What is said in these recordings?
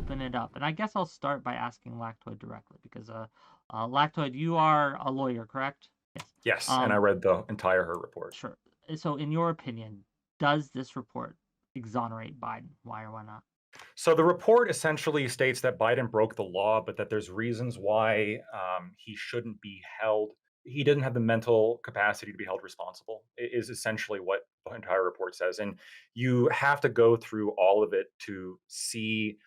open it up. And I guess I'll start by asking Lactoid directly because Lactoid, you are a lawyer, correct? Yes. Yes, and I read the entire HUR report. Sure. So, in your opinion, does this report exonerate Biden? Why or why not? So the report essentially states that Biden broke the law, but that there's reasons why he shouldn't be held. He didn't have the mental capacity to be held responsible. Is essentially what the entire report says, and you have to go through all of it to see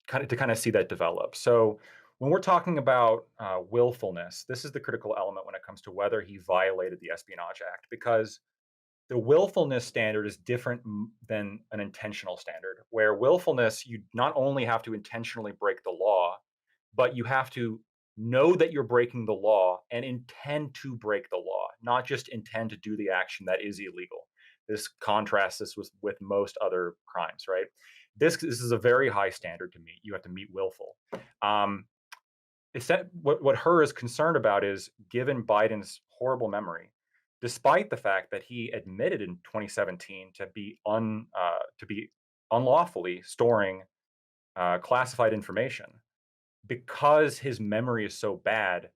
kind of see that develop. So when we're talking about willfulness, this is the critical element when it comes to whether he violated the Espionage Act, because the willfulness standard is different than an intentional standard, where willfulness, you not only have to intentionally break the law, but you have to know that you're breaking the law and intend to break the law, not just intend to do the action that is illegal. This contrasts this with most other crimes, right? This is a very high standard to meet. You have to meet willful. Um, it's that what her is concerned about is, given Biden's horrible memory, despite the fact that he admitted in 2017 to be unlawfully storing classified information, because his memory is so bad,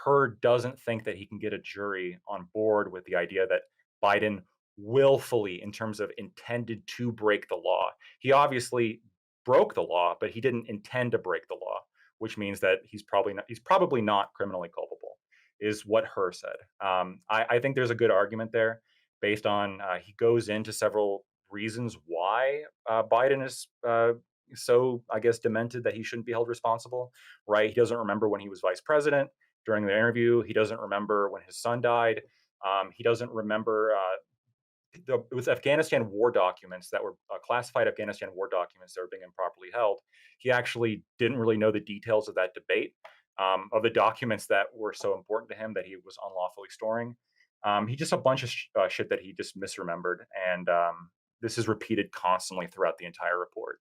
her doesn't think that he can get a jury on board with the idea that Biden willfully, in terms of intended to break the law. He obviously broke the law, but he didn't intend to break the law, which means that he's probably not criminally culpable, is what her said. I think there's a good argument there, based on he goes into several reasons why Biden is so, I guess, demented that he shouldn't be held responsible, right? He doesn't remember when he was vice president during the interview. He doesn't remember when his son died. He doesn't remember it was Afghanistan war documents that were classified Afghanistan war documents that were being improperly held. He actually didn't really know the details of that debate, of the documents that were so important to him that he was unlawfully storing. He just a bunch of shit that he just misremembered, and this is repeated constantly throughout the entire report.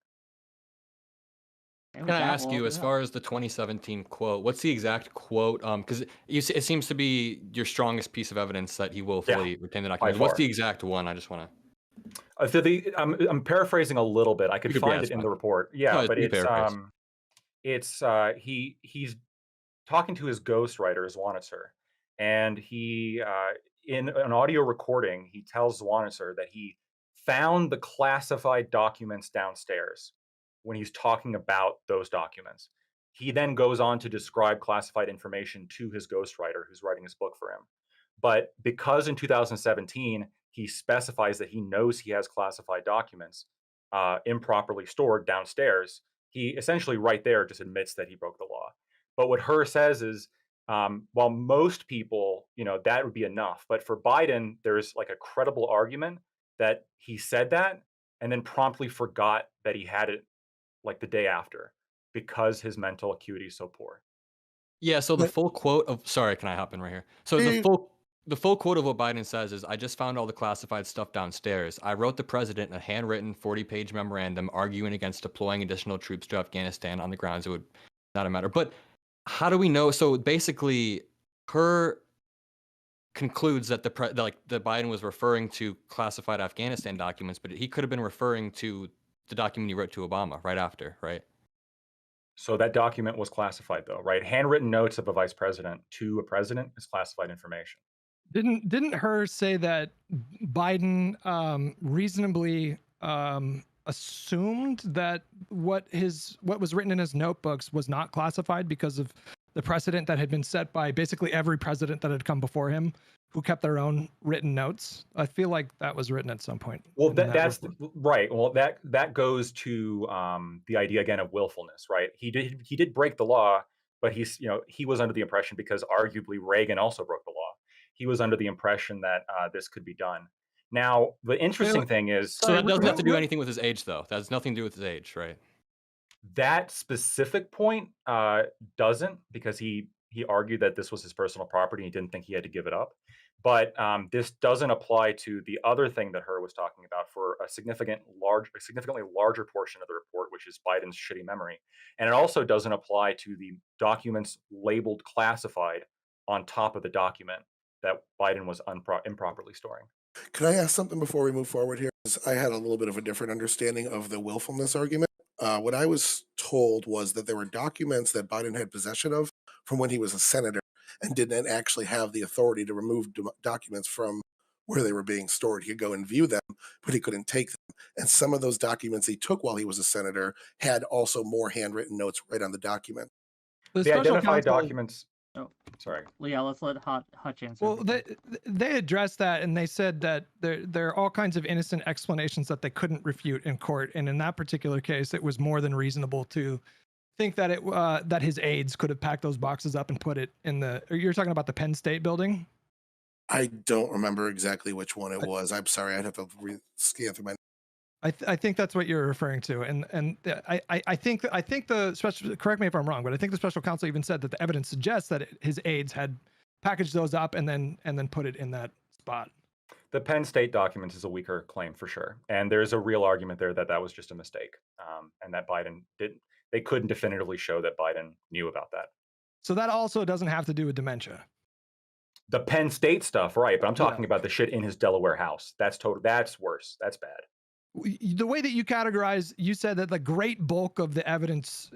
And Can with I that, ask we'll you, open as it up. far as the 2017 quote, what's the exact quote? Because it seems to be your strongest piece of evidence that he Yeah, willfully retained the by documents. What's the far. exact one? I just want to. I'm paraphrasing a little bit. I could Yeah, find it's it in fine. the report. No, Yeah, it's but a paraphrase. he's talking to his ghostwriter Zwanitzer, and he in an audio recording he tells Zwanitzer that he found the classified documents downstairs when he's talking about those documents. He then goes on to describe classified information to his ghostwriter who's writing his book for him. But because in 2017 he specifies that he knows he has classified documents improperly stored downstairs, he essentially right there just admits that he broke the law. But what Her says is, while most people, that would be enough. But for Biden, there's like a credible argument that he said that and then promptly forgot that he had it like the day after, because his mental acuity is so poor. Yeah, so the But full quote of sorry, can I hop in right here? So yeah, the full quote of what Biden says is, "I just found all the classified stuff downstairs. I wrote the president a handwritten 40-page memorandum arguing against deploying additional troops to Afghanistan on the grounds it would not matter." But how do we know? So basically, her concludes that that Biden was referring to classified Afghanistan documents, but he could have been referring to the document he wrote to Obama right after, right? So that document was classified, though, right? Handwritten notes of a vice president to a president is classified information. didn't her say that Biden reasonably assumed that what was written in his notebooks was not classified because of the precedent that had been set by basically every president that had come before him, who kept their own written notes. I feel like that was written at some point Well, in that that that's report. right. Well, that goes to the idea again of willfulness, right? He did break the law, but he was under the impression, because arguably Reagan also broke the law. He was under the impression that this could be done. Now, the Wait, interesting thing is So sorry, that doesn't have to do anything with his age, though. That has nothing to do with his age, right? that specific point doesn't, because he argued that this was his personal property. He didn't think he had to give it up. But this doesn't apply to the other thing that Her was talking about, for a significantly larger portion of the report, which is Biden's shitty memory. And it also doesn't apply to the documents labeled classified on top of the document that Biden was improperly storing. Can I ask something before we move forward here? 'Cause I had a little bit of a different understanding of the willfulness argument. What I was told was that there were documents that Biden had possession of from when he was a senator and didn't actually have the authority to remove documents from where they were being stored. He could go and view them, but he couldn't take them. And some of those documents he took while he was a senator had also more handwritten notes right on the document. The The special identified counsel, documents. Oh, Sorry. yeah. Let's let Hutch answer. well, they addressed that and they said that there are all kinds of innocent explanations that they couldn't refute in court, and in that particular case, it was more than reasonable to think that that his aides could have packed those boxes up and put it in the. You're talking about the Penn State building. I don't remember exactly which one it was. I'm sorry. I'd have to scan through my. I think that's what you're referring to, and I think the special, correct me if I'm wrong, but I think the special counsel even said that the evidence suggests that his aides had packaged those up and then put it in that spot. The Penn State documents is a weaker claim for sure, and there's a real argument there that that was just a mistake, and that Biden didn't. They couldn't definitively show that Biden knew about that. So that also doesn't have to do with dementia. The Penn State stuff, right? But I'm talking Yeah. about the shit in his Delaware house. That's total. That's worse. That's bad. The way that you categorize, you said that the great bulk of the evidence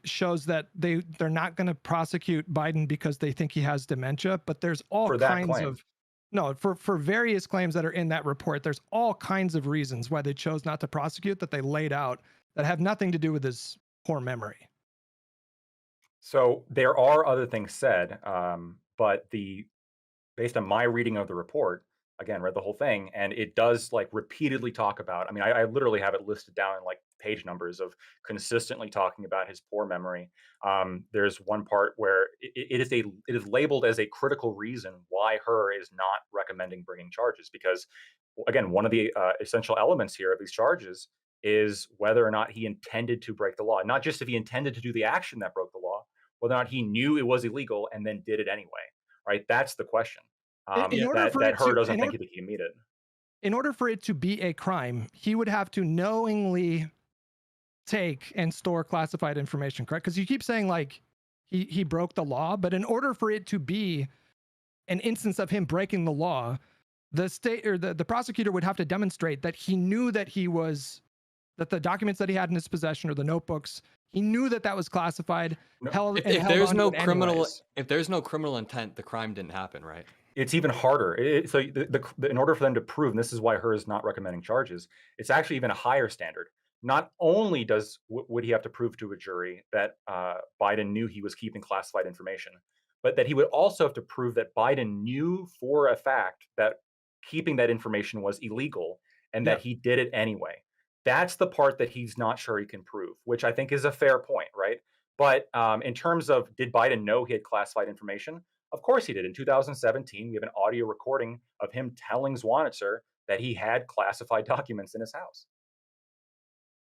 shows that they're not going to prosecute Biden because they think he has dementia, but there's all For that kinds claim. of no for various claims that are in that report. There's all kinds of reasons why they chose not to prosecute that they laid out that have nothing to do with his poor memory. So there are other things said, but based on my reading of the report, again, read the whole thing, and it does like repeatedly talk about. I mean, I literally have it listed down in like page numbers of consistently talking about his poor memory. There's one part where it is labeled as a critical reason why HUR is not recommending bringing charges, because again, one of the essential elements here of these charges is whether or not he intended to break the law, not just if he intended to do the action that broke the law, whether or not he knew it was illegal and then did it anyway. Right? That's the question. In order for That it HUR to, doesn't think he can meet it. in order for it to be a crime, he would have to knowingly take and store classified information, correct? Because you keep saying like he broke the law, but in order for it to be an instance of him breaking the law, the state or the prosecutor would have to demonstrate that he knew that that the documents that he had in his possession or the notebooks, he knew that that was classified. No, If there's onto no it criminal, anyways. if there's no criminal intent, the crime didn't happen, right? it's even harder. So in order for them to prove, and this is why HUR is not recommending charges, it's actually even a higher standard. Not only would he have to prove to a jury that Biden knew he was keeping classified information, but that he would also have to prove that Biden knew for a fact that keeping that information was illegal and that he did it anyway. That's the part that he's not sure he can prove, which I think is a fair point, right? But in terms of did Biden know he had classified information? Of course he did. In 2017, we have an audio recording of him telling Zwanitzer that he had classified documents in his house.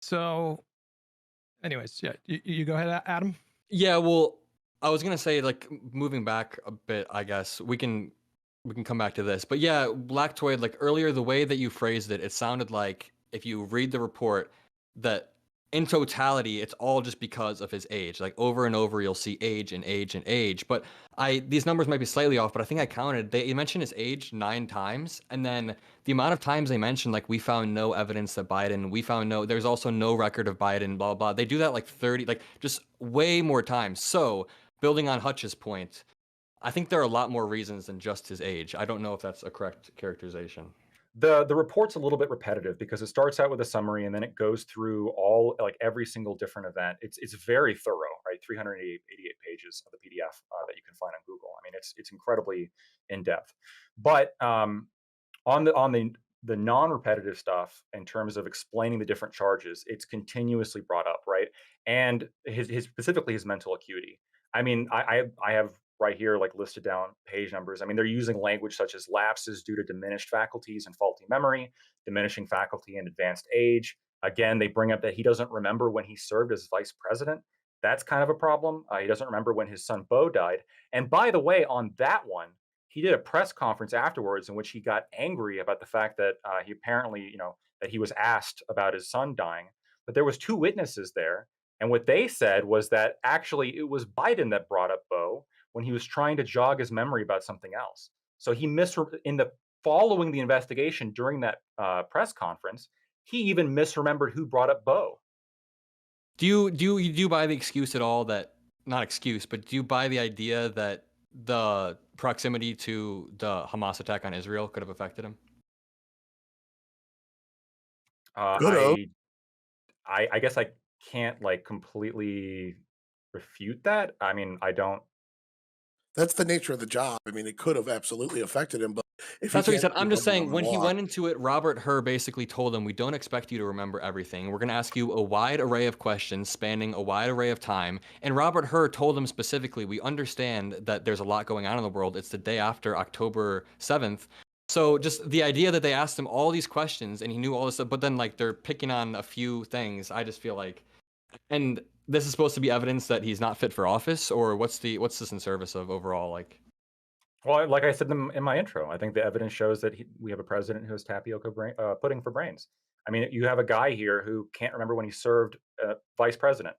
So, anyways, yeah, you go ahead, Adam. Yeah, well, I was gonna say, like, moving back a bit, I guess we can come back to this, but yeah, Lactoid, like earlier, the way that you phrased it, it sounded like if you read the report, that in totality, it's all just because of his age. Like over and over, you'll see age and age and age. But these numbers might be slightly off, but I think I counted. They mentioned his age 9 times, and then the amount of times they mentioned, like, we found no evidence that Biden, there's also no record of Biden, blah, blah. They do that like 30, like just way more times. So building on Hutch's point, I think there are a lot more reasons than just his age. I don't know if that's a correct characterization. The report's a little bit repetitive because it starts out with a summary and then it goes through all, like, every single different event. It's very thorough, right? 388 pages of the PDF that you can find on Google. I mean, it's incredibly in depth. But on the non-repetitive stuff, in terms of explaining the different charges, it's continuously brought up, right? And his specifically his mental acuity. I mean, I have right here, like, listed down page numbers. I mean, they're using language such as lapses due to diminished faculties and faulty memory, diminishing faculty and advanced age. Again, they bring up that he doesn't remember when he served as vice president. That's kind of a problem. He doesn't remember when his son Beau died. And by the way, on that one, he did a press conference afterwards in which he got angry about the fact that he apparently, that he was asked about his son dying. But there was 2 witnesses there, and what they said was that actually it was Biden that brought up Beau when he was trying to jog his memory about something else. So he in the following the investigation during that press conference, he even misremembered who brought up Beau. Do you buy the excuse at all that, not excuse, but do you buy the idea that the proximity to the Hamas attack on Israel could have affected him? Could have. I guess I can't like completely refute that. I mean, I don't. That's the nature of the job. I mean, it could have absolutely affected him, but if he That's what he can't said. I'm just remember saying, a when he block, went into it, Robert Hur basically told him, we don't expect you to remember everything. We're going to ask you a wide array of questions spanning a wide array of time. And Robert Hur told him specifically, we understand that there's a lot going on in the world. It's the day after October 7th. So just the idea that they asked him all these questions and he knew all this stuff, but then like they're picking on a few things, I just feel like, and this is supposed to be evidence that he's not fit for office, or what's this in service of overall, like? Well, like I said in my intro, I think the evidence shows that we have a president who has pudding for brains. I mean, you have a guy here who can't remember when he served vice president.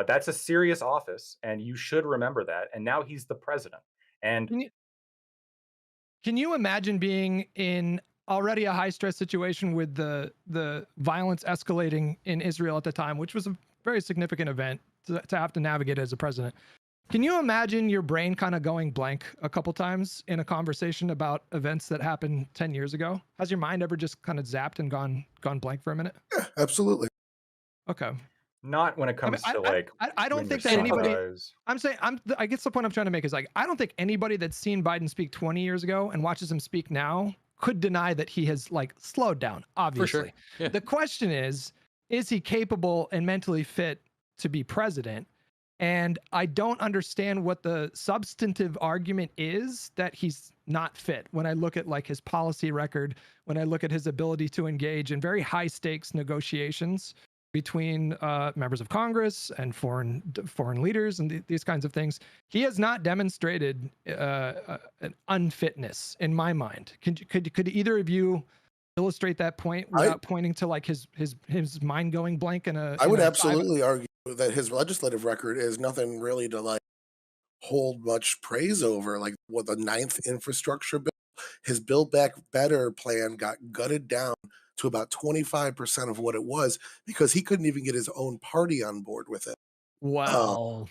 That's a serious office, and you should remember that. And now he's the president. And Can you, can you imagine being in already a high stress situation with the violence escalating in Israel at the time, which was a very significant event to have to navigate as a president? Can you imagine your brain kind of going blank a couple times in a conversation about events that happened 10 years ago? Has your mind ever just kind of zapped and gone blank for a minute? yeah, absolutely. Okay. not when it I mean, comes to like I don't when your think that son anybody. dies. I'm saying I guess the point I'm trying to make is like I don't think anybody that's seen Biden speak 20 years ago and watches him speak now could deny that he has like slowed down. For sure. Obviously, Yeah. the question is he capable and mentally fit to be president? And I don't understand what the substantive argument is that he's not fit. When I look at like his policy record, when I look at his ability to engage in very high stakes negotiations between members of Congress and foreign leaders and these kinds of things, he has not demonstrated an unfitness in my mind. Could either of you illustrate that point without pointing to like his mind going blank in a? I would in a absolutely argue that his legislative record is nothing really to like hold much praise over. Like what the ninth infrastructure bill, his Build Back Better plan got gutted down to about 25% of what it was because he couldn't even get his own party on board with it. Well,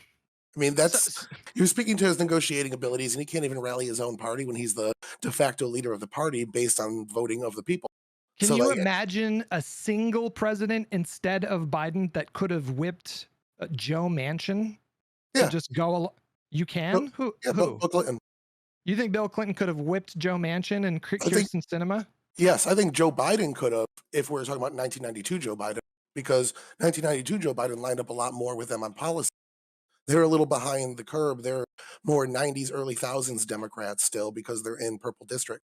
I mean, so, you're speaking to his negotiating abilities, and he can't even rally his own party when he's the de facto leader of the party based on voting of the people. can So, you like, imagine a single president instead of Biden that could have whipped Joe Manchin to Yeah. just go? You can? Who? Bill Clinton. You think Bill Clinton could have whipped Joe Manchin and Kirsten Sinema? Yes, I think Joe Biden could have, if we're talking about 1992 Joe Biden, because 1992 Joe Biden lined up a lot more with them on policy. They're a little behind the curve. They're more 90s, early thousands Democrats still because they're in purple district.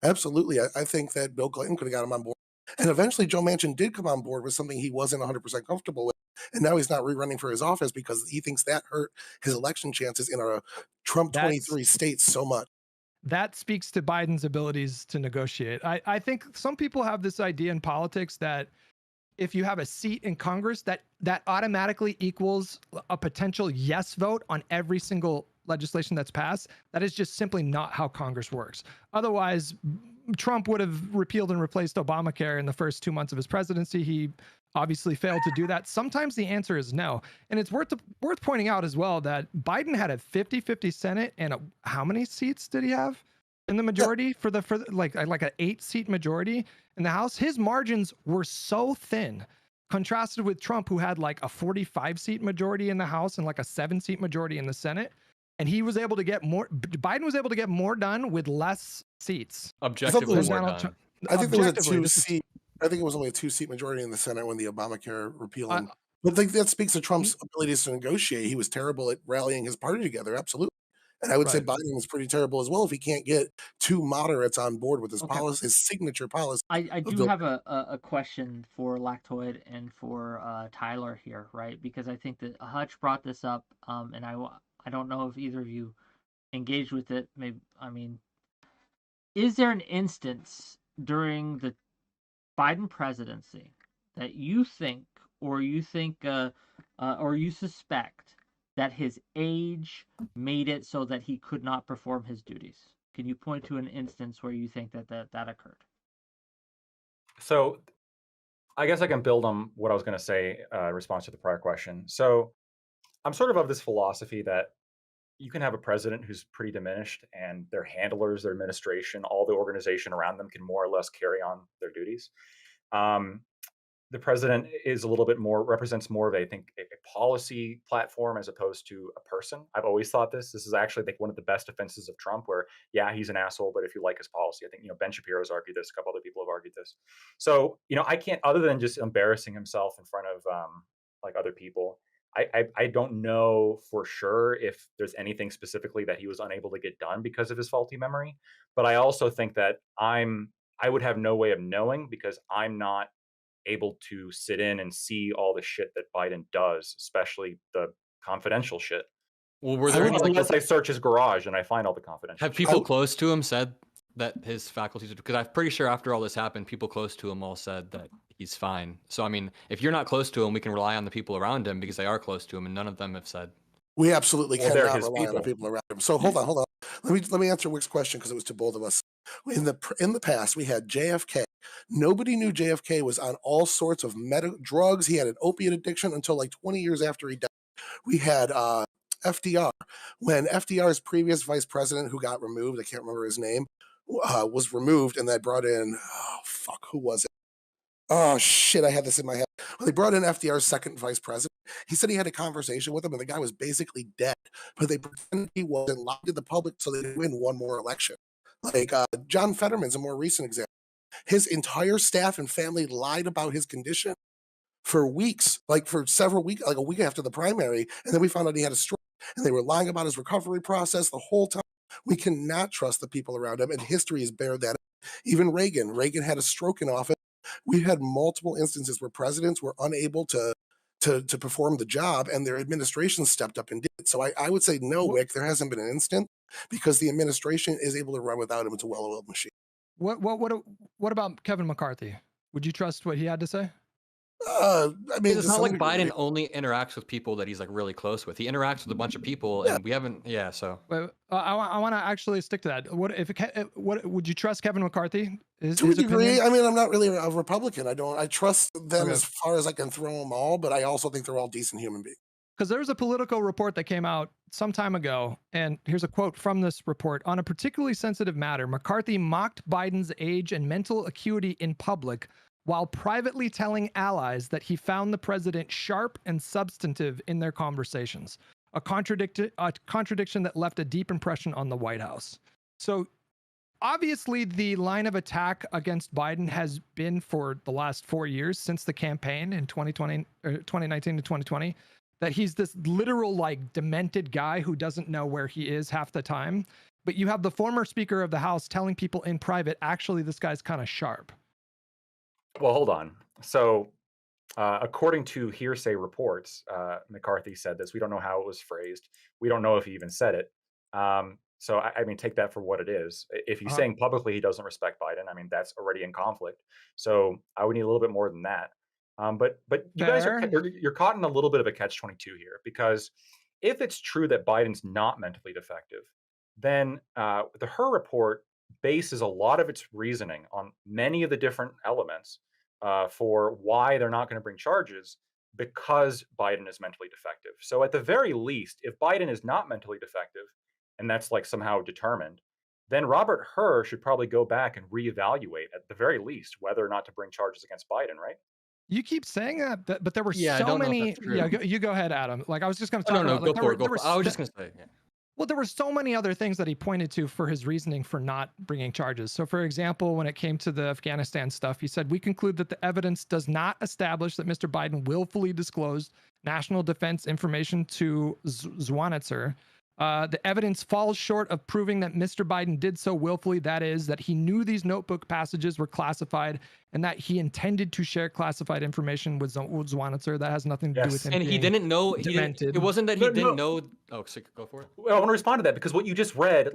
Absolutely. I think that Bill Clinton could have got him on board. And eventually Joe Manchin did come on board with something he wasn't 100% comfortable with. And now he's not rerunning for his office because he thinks that hurt his election chances in a Trump 23 states so much. That speaks to Biden's abilities to negotiate. I think some people have this idea in politics that if you have a seat in Congress, that automatically equals a potential yes vote on every single legislation that's passed. That is just simply not how Congress works. Otherwise, Trump would have repealed and replaced Obamacare in the first 2 months of his presidency. He obviously failed to do that. Sometimes the answer is no. And it's worth pointing out as well that Biden had a 50-50 Senate, and how many seats did he have in the majority for like an 8-seat majority in the House? His margins were so thin, contrasted with Trump, who had like a 45-seat majority in the House and like a 7-seat majority in the Senate. And he was able to get more. Biden was able to get more done with less seats. Objectively more done. I think there was a 2-seat. I think it was only a 2-seat majority in the Senate when the Obamacare repeal. But I think that speaks to Trump's abilities to negotiate. He was terrible at rallying his party together. Absolutely. And I would say Biden was pretty terrible as well if he can't get two moderates on board with his policy, his signature policy. I do have a question for Lactoid and for Tyler here, right? Because I think that Hutch brought this up, and I don't know if either of you engaged with it. Maybe, I mean, is there an instance during the Biden presidency that you think, or you suspect that his age made it so that he could not perform his duties? Can you point to an instance where you think that occurred? So I guess I can build on what I was going to say in response to the prior question. So I'm sort of this philosophy that you can have a president who's pretty diminished and their handlers, their administration, all the organization around them can more or less carry on their duties. Um, the president is a little bit more represents more of a policy platform as opposed to a person. I've always thought this is actually like one of the best defenses of Trump, where yeah, he's an asshole, but if you like his policy, I think Ben Shapiro's argued this, a couple other people have argued this. So I can't, other than just embarrassing himself in front of like other people, I don't know for sure if there's anything specifically that he was unable to get done because of his faulty memory. But I also think that I would have no way of knowing because I'm not able to sit in and see all the shit that Biden does, especially the confidential shit. Well, were I there would any like Unless I search his garage and I find all the confidential have shit. people close to him said that his faculties, because I'm pretty sure after all this happened, people close to him all said that he's fine. So I mean, if you're not close to him, we can rely on the people around him because they are close to him, and none of them have said. We absolutely Well, they're cannot his rely on the people. people around him. So hold on. Let me answer Wick's question because it was to both of us. In the past, we had JFK. Nobody knew JFK was on all sorts of drugs. He had an opiate addiction until like 20 years after he died. We had FDR. When FDR's previous vice president, who got removed, I can't remember his name, was removed, and they brought in, oh fuck, who was it? Oh shit, I had this in my head. Well, they brought in FDR's second vice president. He said he had a conversation with him, and the guy was basically dead. But they pretended he wasn't, lied to the public so they could win one more election. Like John Fetterman's a more recent example. His entire staff and family lied about his condition for weeks, like for several weeks, like a week after the primary, and then we found out he had a stroke, and they were lying about his recovery process the whole time. We cannot trust the people around him, and history has bared that. Even Reagan had a stroke in office. We had multiple instances where presidents were unable to perform the job, and their administration stepped up and did it. So I would say no, Wick. There hasn't been an instant because the administration is able to run without him. It's a well-oiled machine. What about Kevin McCarthy? Would you trust what he had to say? I mean, It's not like Biden only interacts with people that he's like really close with. He interacts with a bunch of people, and we haven't. Yeah, so I want to actually stick to that. What would you trust Kevin McCarthy? To a degree, I mean, I'm not really a Republican. I trust them Okay. as far as I can throw them all, but I also think they're all decent human beings. Because there was a Politico report that came out some time ago, and here's a quote from this report. On a particularly sensitive matter, McCarthy mocked Biden's age and mental acuity in public while privately telling allies that he found the president sharp and substantive in their conversations, a contradiction that left a deep impression on the White House. So obviously the line of attack against Biden has been for the last 4 years since the campaign in 2019 to 2020, that he's this literal like demented guy who doesn't know where he is half the time. But you have the former Speaker of the House telling people in private, actually, this guy's kind of sharp. Well, hold on. So, according to hearsay reports, McCarthy said this. We don't know how it was phrased. We don't know if he even said it. So, I mean, take that for what it is. If he's saying publicly he doesn't respect Biden, I mean, that's already in conflict. So, I would need a little bit more than that. But you guys you're caught in a little bit of a catch-22 here, because if it's true that Biden's not mentally defective, then the HUR report bases a lot of its reasoning on many of the different elements for why they're not going to bring charges because Biden is mentally defective. So at the very least, if Biden is not mentally defective, and that's like somehow determined, then Robert HUR should probably go back and reevaluate at the very least whether or not to bring charges against Biden, right? You keep saying that, but there were I so don't know if many. that's true. Yeah, you go ahead, Adam. Like I was just going to Oh, talk no, about. go Like, for it. Go for it. I was just going to say. Yeah. Well, there were so many other things that he pointed to for his reasoning for not bringing charges. So, for example, when it came to the Afghanistan stuff, he said, we conclude that the evidence does not establish that Mr. Biden willfully disclosed national defense information to Zwanitzer. The evidence falls short of proving that Mr. Biden did so willfully. That is, that he knew these notebook passages were classified and that he intended to share classified information with Zwanitzer. That has nothing to do with him. And he didn't know. It wasn't that he didn't know. Oh, so go for it. Well, I want to respond to that because what you just read,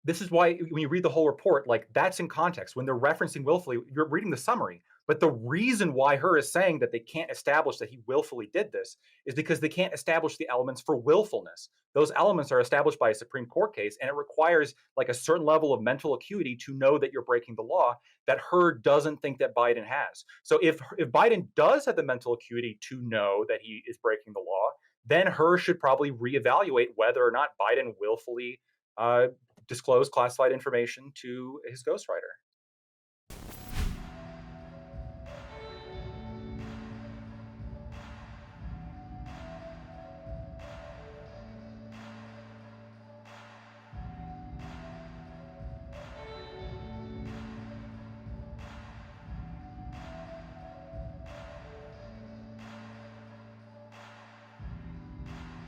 this is why when you read the whole report, like that's in context. When they're referencing willfully, you're reading the summary. But the reason why HUR is saying that they can't establish that he willfully did this is because they can't establish the elements for willfulness. Those elements are established by a Supreme Court case, and it requires like a certain level of mental acuity to know that you're breaking the law that HUR doesn't think that Biden has. So if Biden does have the mental acuity to know that he is breaking the law, then HUR should probably reevaluate whether or not Biden willfully disclosed classified information to his ghostwriter.